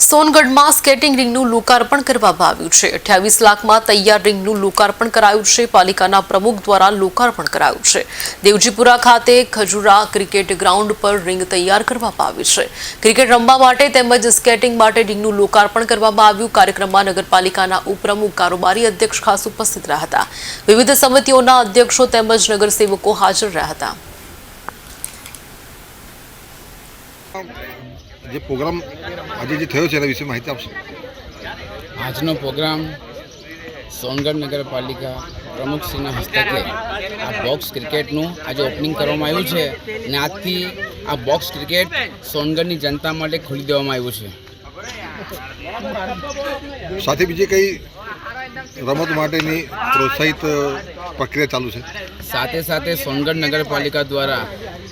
સોનગઢમાં skating રિંગનું લોકાર્પણ કરવામાં આવ્યું છે। 28 લાખમાં તૈયાર રિંગનું લોકાર્પણ કરાયું છે। પાલિકાના પ્રમુખ દ્વારા લોકાર્પણ કરાયું છે। દેવજીપુરા ખાતે ખજુરા ક્રિકેટ ગ્રાઉન્ડ પર રિંગ તૈયાર કરવામાં આવી છે। ક્રિકેટ રમવા માટે તેમજ સ્કેટિંગ માટે રિંગનું લોકાર્પણ કરવામાં આવ્યું। કાર્યક્રમમાં નગરપાલિકાના ઉપપ્રમુખ કારોબારી અધ્યક્ષ ખાસ ઉપસ્થિત રહ્યા હતા। વિવિધ સમિતિઓના અધ્યક્ષો તેમજ નગરસેવકો હાજર રહ્યા હતા। જે પ્રોગ્રામ આજે જે થયો છે એના વિશે માહિતી આપશો। આજનો પ્રોગ્રામ સોનગઢ નગરપાલિકા પ્રમુખશ્રીના હસ્તકે આ બોક્સ ક્રિકેટનું આજે ઓપનિંગ કરવામાં આવ્યું છે અને આજથી આ બોક્સ ક્રિકેટ સોનગઢની જનતા માટે ખોલી દેવામાં આવ્યું છે। સાથે બીજી કઈ રમત માટેની પ્રોત્સાહિત પ્રક્રિયા ચાલુ છે। સાથે સાથે સોનગઢ નગરપાલિકા દ્વારા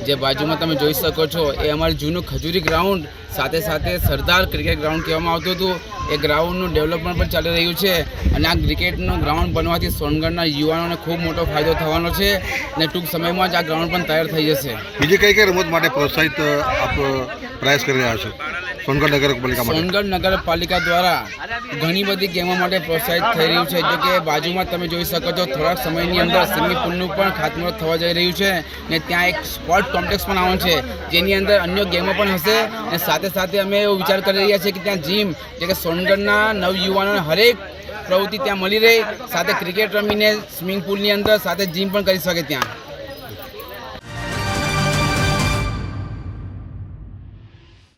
જે બાજુમાં તમે જોઈ શકો છો એ અમારું જૂનું ખજૂરી ગ્રાઉન્ડ સાથે સાથે સરદાર ક્રિકેટ ગ્રાઉન્ડ કહેવામાં આવતું હતું એ ગ્રાઉન્ડનું ડેવલપમેન્ટ પણ ચાલી રહ્યું છે અને આ ક્રિકેટનું ગ્રાઉન્ડ બનવાથી સોનગઢના યુવાનોને ખૂબ મોટો ફાયદો થવાનો છે અને ટૂંક સમયમાં જ આ ગ્રાઉન્ડ પણ તૈયાર થઈ જશે। બીજી કઈ કઈ રમત માટે પ્રોત્સાહિત આપ પ્રયાસ કરી રહ્યા છો સોનગઢ નગરપાલિકા માટે? સોનગઢ નગરપાલિકા દ્વારા ઘણી બધી ગેમો માટે પ્રોત્સાહિત થઈ રહ્યું છે। જો કે બાજુમાં તમે જોઈ શકો છો થોડાક સમયની અંદર સ્વિમિંગ પુલનું પણ ખાતમુહૂર્ત થવા જઈ રહ્યું છે ને ત્યાં એક સ્પોર્ટ કોમ્પ્લેક્સ પણ આવવાનું છે જેની અંદર અન્ય ગેમો પણ હશે અને સાથે સાથે અમે એવો વિચાર કરી રહ્યા છીએ કે ત્યાં જીમ જે કે સોનગઢના નવયુવાનોને હરેક પ્રવૃત્તિ ત્યાં મળી રહે, સાથે ક્રિકેટ રમીને સ્વિમિંગ પુલની અંદર સાથે જીમ પણ કરી શકે ત્યાં।